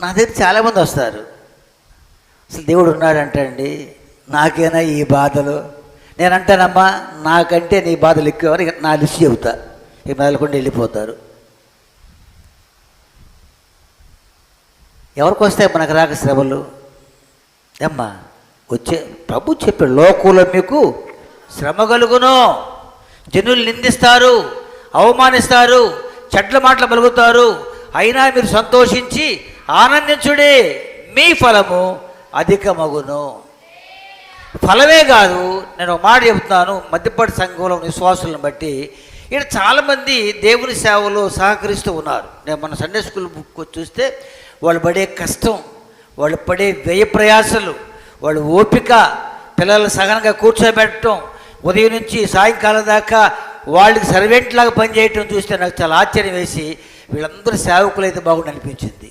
నా దగ్గర చాలామంది వస్తారు. అసలు దేవుడు ఉన్నాడంటండి, నాకేనా ఈ బాధలు? నేను అంటానమ్మా, నాకంటే నీ బాధలు ఎక్కువని నా లిస్ట్ చెబుతా. ఇక మెదలకుండా వెళ్ళిపోతారు. ఎవరికి వస్తాయి మనకు రాక శ్రమలు? అమ్మా వచ్చే ప్రభు చెప్పాడు, లోకంలో మీకు శ్రమ కలుగును, జనులు నిందిస్తారు, అవమానిస్తారు, చెడ్ల మాటలు పలుకుతారు, అయినా మీరు సంతోషించి ఆనందించుడే, మీ ఫలము అధికమగును. ఫలమే కాదు, నేను ఒక మాట చెబుతున్నాను. మధ్యపడి సంఘంలో విశ్వాసులను బట్టి ఇక్కడ చాలామంది దేవుని సేవలో సహకరిస్తూ ఉన్నారు. నేను మన సండే స్కూల్ బుక్ చూస్తే వాళ్ళు పడే కష్టం, వాళ్ళు పడే వ్యయ ప్రయాసలు, వాళ్ళు ఓపిక, పిల్లలు సగనంగా కూర్చోబెట్టడం, ఉదయం నుంచి సాయంకాలం దాకా వాళ్ళకి సర్వెంట్ లాగా పనిచేయటం చూస్తే నాకు చాలా ఆశ్చర్యం వేసి, వీళ్ళందరూ సేవకులు అయితే బాగుండి అనిపించింది.